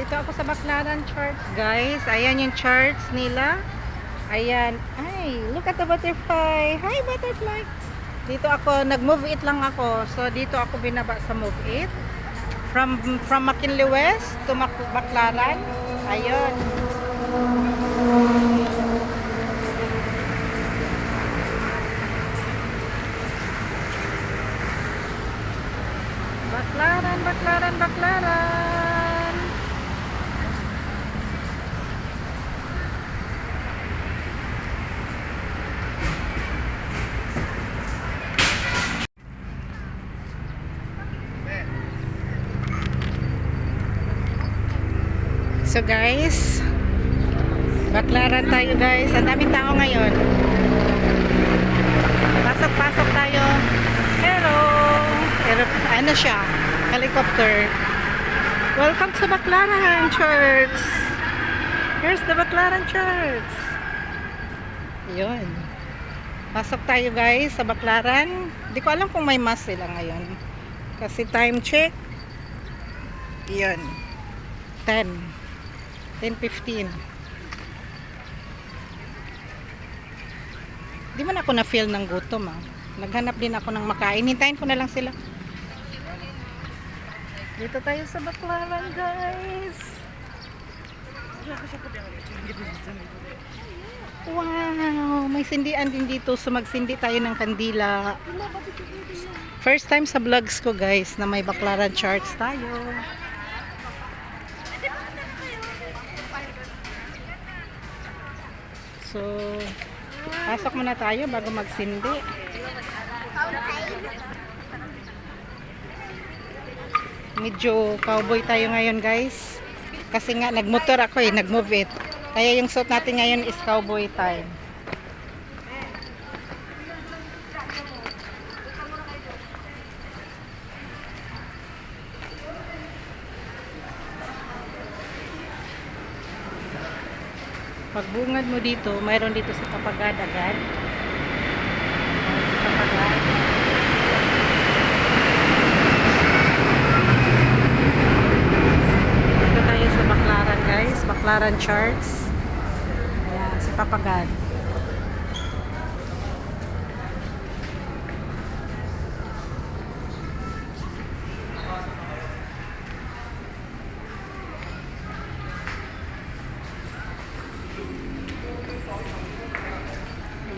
Dito ako sa Baclaran Church, guys. Ayan yung church nila. Ayan. Ay, look at the butterfly. Hi, butterfly. Dito ako, nag-move it lang ako. So, dito ako binaba sa move it. From McKinley West to Baclaran. Ayun. Baclaran, Baclaran, Baclaran. So guys, Baclaran tayo guys. Ang daming tao ngayon. Pasok-pasok tayo. Hello. Ano siya? Helicopter. Welcome to Baclaran Church. Here's the Baclaran Church. Yun. Pasok tayo guys sa Baclaran. Hindi ko alam kung may mass sila ngayon. Kasi time check. Yun. 10:15. Di man ako na-feel ng gutom Naghanap din ako ng makain. Hintayin ko na lang sila. Dito tayo sa Baclaran, guys. Wow! May sindian din dito. So magsindi tayo ng kandila. First time sa vlogs ko, guys, na may Baclaran Church tayo. So, pasok muna tayo bago magsindi. Medyo cowboy tayo ngayon guys. Kasi nga nagmotor ako nag-move it. Kaya yung suit natin ngayon is cowboy time. Pagbungad mo dito, mayroon dito sa Kapagad agad. Kapagad. Dito tayo sa Baclaran guys, Baclaran Church. Ayan, si Papagad.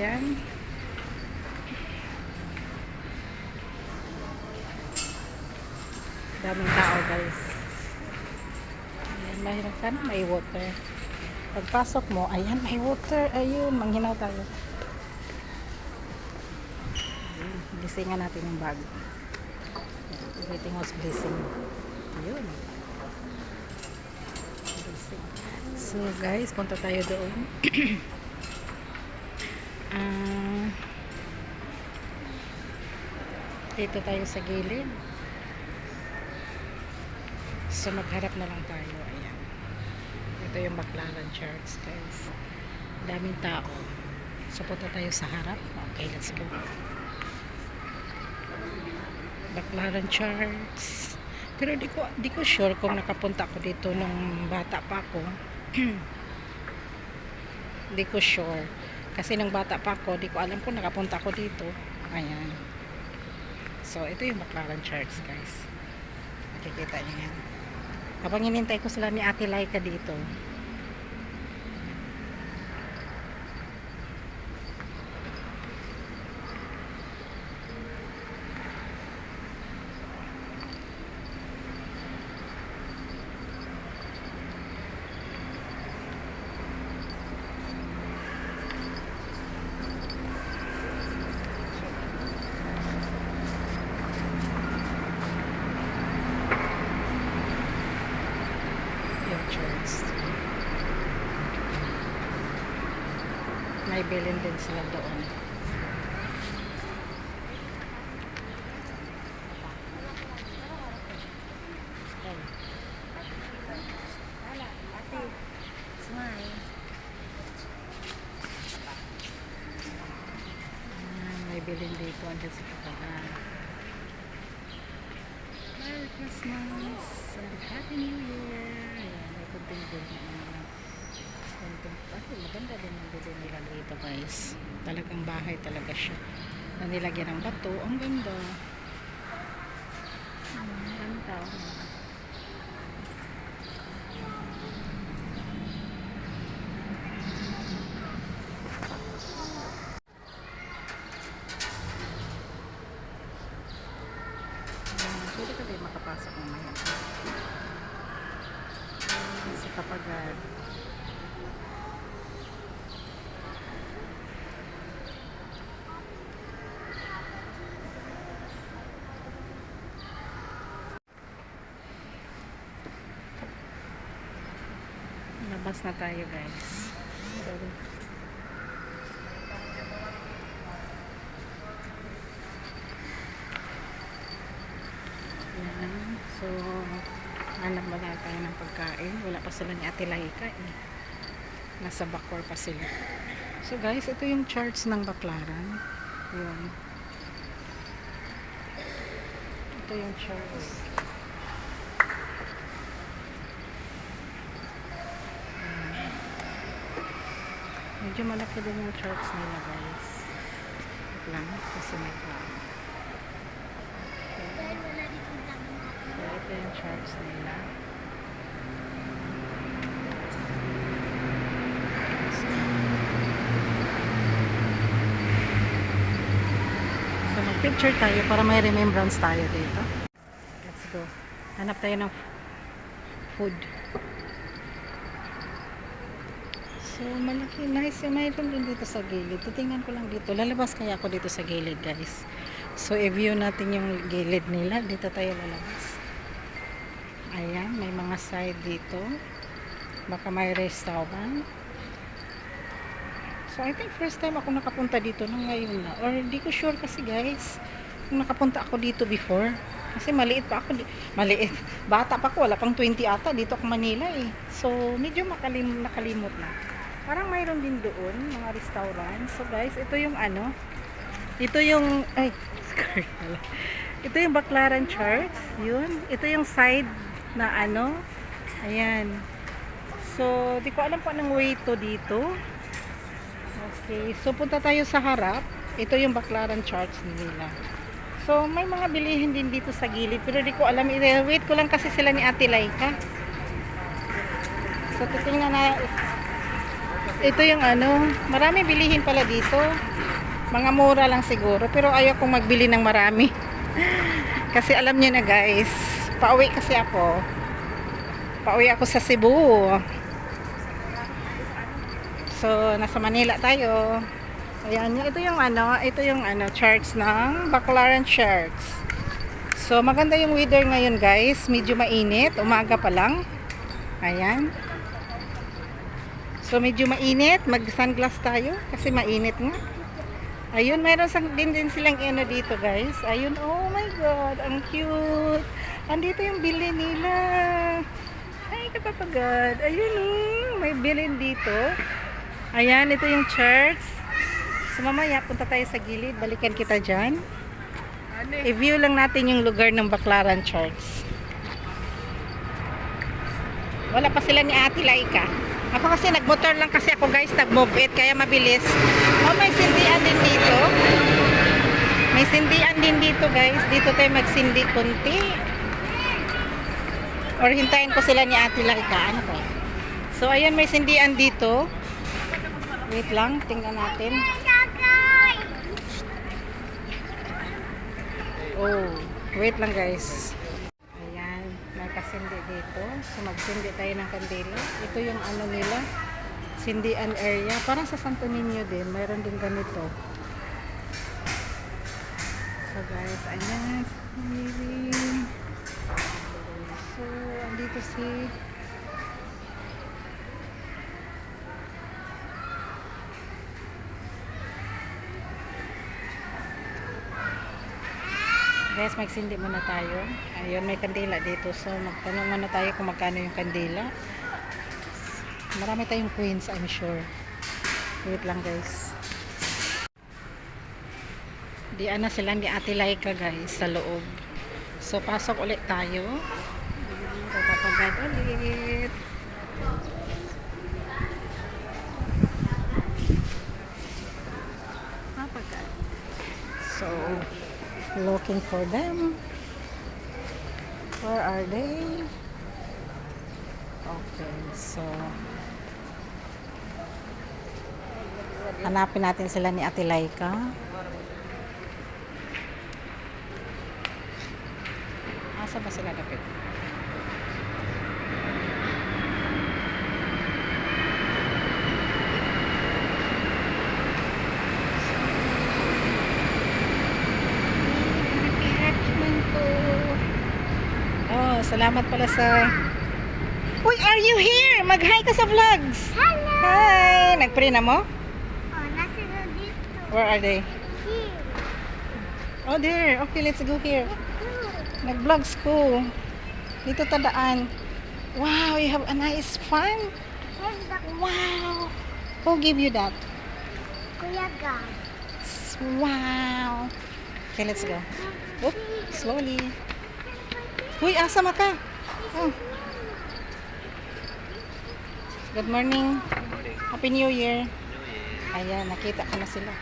Ayan. Daming tao guys. Ayan, mahirap ka na may water. Pagpasok mo, ayan may water. Ayun, manghinaw tayo. Blessingan natin yung bag. Everything was blessing. Ayun. Blessing. So guys, punta tayo doon. Dito tayo sa gilid. So magharap na lang tayo. Ayan. Ito yung Baclaran Church guys. Daming tao. So punta tayo sa harap. Okay, let's go. Baclaran Church. Pero di ko sure kung nakapunta ako dito nung bata pa ako. Di ko sure. Kasi nung bata pa ako, di ko alam kung nakapunta ako dito. Ayan. So, ito yung Baclaran Church, guys. Makikita niyo yan. Habang hinintay ko sila ni Ate Laika dito. May bilin din sila doon. May bilin dito. Andyan sa Kapagad. Merry Christmas and Happy New Year. Ayan. konting gunya na lang. Kasi maganda din ang bili nila dito guys. Talagang bahay talaga siya. Na nilagyan ng bato. Ang ganda. Ang ganda. Pwede ka din makapasok mamaya. Sa Kapagad. Labas na tayo guys. Sorry. Yan. So, hanap ba na tayo ng pagkain? Wala pa sila ni Ate Laika eh. Nasa Bacoor pa sila. So guys, ito yung church ng Baclaran. Yun. Ito yung church. Medyo malaki din yung church nila guys. Wait lang, kasi may tao. Okay. So, ito yung church nila. So, mag-picture tayo para may remembrance tayo dito. Let's go. Hanap tayo ng food. So, malaki. Nice. Mayroon din dito sa gilid. Titingnan ko lang dito. Lalabas kaya ako dito sa gilid, guys. So, i-view natin yung gilid nila. Dito tayo lalabas. Ayan. May mga side dito. Baka may restaurant. So, I think first time ako nakapunta dito nung ngayon na. Or, di ko sure kasi, guys. Kung nakapunta ako dito before. Kasi maliit pa ako. Maliit. Bata pa ako. Wala pang 20 ata. Dito ako Manila eh. So, medyo nakalimot na. Parang mayroon din doon, mga restaurant. So guys, ito yung ano, ito yung, ay, sorry pala. Ito yung Baclaran Church, yun. Ito yung side na ano, ayan. So, di ko alam po anong way to dito. Okay, so punta tayo sa harap. Ito yung Baclaran Church nila. So, may mga bilihin din dito sa gilid, pero di ko alam, wait ko lang kasi sila ni Ate Laika. So, titingnan na. Ito yung ano, marami bilihin pala dito. Mga mura lang siguro, pero ayaw kong magbili ng marami. Kasi alam niyo na guys, pauwi kasi ako. Pauwi ako sa Cebu. So, nasa Manila tayo. Ayan, ito yung ano, church ng Baclaran Church. So, maganda yung weather ngayon guys. Medyo mainit, umaga pa lang. Ayan. So, medyo mainit. Mag-sunglass tayo kasi mainit nga. Ayun, mayroon din silang ano dito, guys. Ayun, oh my God. Ang cute. Andito yung bilin nila. Ay, kapapagad. Ayun, oh. May bilin dito. Ayan, ito yung church. So, mamaya, punta tayo sa gilid. Balikan kita dyan. I-view lang natin yung lugar ng Baclaran Church. Wala pa sila ni Ate Laika. Ako kasi nagmotor lang kasi ako guys, nag-move it kaya mabilis. Oh, may sindihan din dito. May sindihan din dito guys. Dito tayo magsindi kunti. Or hintayin ko sila ni Ate Laika. Ano ko? So ayan, may sindihan dito. Wait lang, tingnan natin. Oh, wait lang guys. May kasindi dito. So, magsindi tayo ng kandila. Ito yung ano nila, sindian area. Parang sa Santo Niño din. Mayroon din ganito. So, guys, ayan. So, andito si guys, magsindi muna tayo. Ayun, may kandila dito. So, magtanong muna tayo kung magkano yung kandila. Marami tayong coins, I'm sure. Wait lang, guys. Diyan na sila ni Ate Laika, guys, sa loob. So, pasok ulit tayo. Papagad ulit. looking for them. Where are they? Okay, so hanapin natin sila ni Ate Laika. Asa ba sila dapat? Oh, salamat pala sa... Uy, are you here? Mag-hi ka sa vlogs. Hello! Hi! Nag-pray na mo? Oh, nasa na dito. Where are they? Here. Oh, there. Okay, let's go here. Look. Nag-vlogs ko. Dito tadaan. Wow, you have a nice fun. Here's the Wow. Who give you that? Kuya God. Wow. Okay, let's go. Oop, slowly. Uy, asa ka? Oh. Good morning. Happy New Year. Ayan, nakita ko na sila.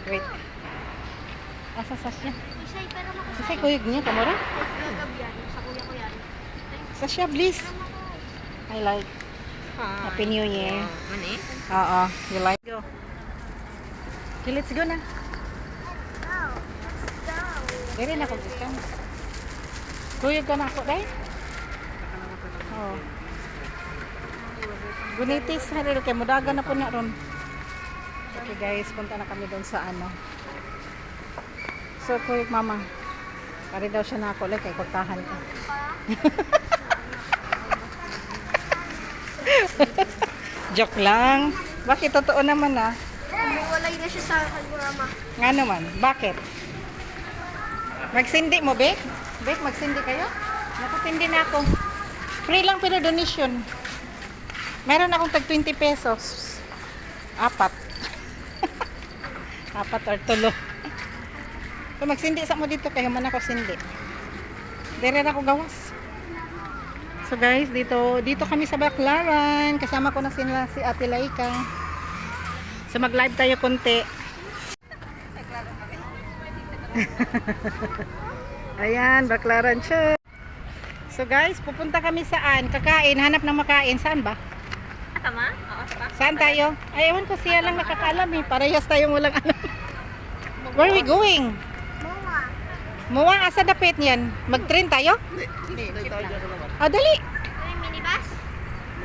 Wait. Asa Sasha? Isay, pero Sasay, kuyog niya, kamura? Gagab yan. Sa kuya ko yan. Sasha, please. I like. Happy New Year. Mani? Oo, you like. Go. Okay, let's go na. Go. Let's go. Dere na ko gikan. Kuyog ka na ako, day? Oo. Gunitis na rin. Kaya mudaga na po na ron. Okay guys, punta na kami doon sa ano. So, kuyog mama. Pari daw siya na ako. Like, kay kurtahan ka. Joke lang. Bakit? Totoo naman ah. Walay na siya sa kalurama. Nga naman. Bakit? Magsindi mo, Bek? Bek, magsindi kayo? Nakatindi na ako. Free lang pero donation. Meron akong tag 20 pesos. 4. 4 or 3. So magsindi sa mo dito kaya man ako sindi. Dire ako gawas. So guys, dito kami sa Baclaran. Kasama ko na sila si Ate Laika. So mag-live tayo konti. Ayan, Baclaran siya. So guys, pupunta kami saan? Kakain, hanap ng makain. Saan ba? Tama? Oo, saka. Saan tayo? Ay, ewan ko, siya lang nakakaalam eh. Parehas tayong walang alam. Where are we going? Moa. Muwa, asa dapit niyan? Mag-train tayo? Ah, dali. May minibus?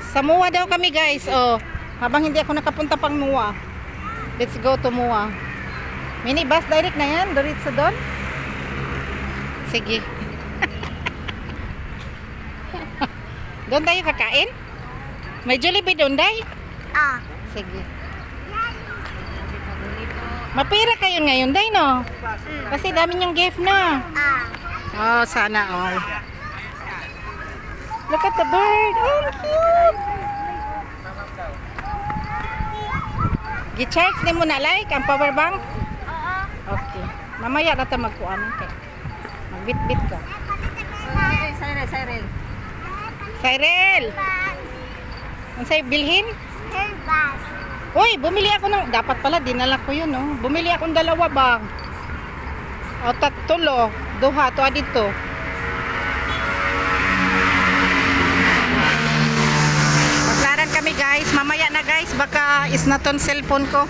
Sa Muwa daw kami guys. Oh, habang hindi ako nakapunta pang Muwa. Let's go to Muwa. Minibus direct na yan? Diretso doon? Sige. Doon tayo kakain? May Jollibee doon, day? Ah. Sige. Mapira kayo ngayon, day, no? Kasi dami niyong gift na. Ah. Oh, sana all. Look at the bird. Oh, cute. Gi-charge ni mo na like ang power bank? Oo. Okay. Mamaya na ta magkuanan kay. Magbit-bit ka. Cyril. Cyril, unsay bilhin? Herbas. Uy, bumili ako ng dapat pala dinala ko 'yun, no. Bumili akong 2 bang. O tatlo, duha to adito. Maglaran kami guys. Mamaya na guys, baka is na ton cellphone ko.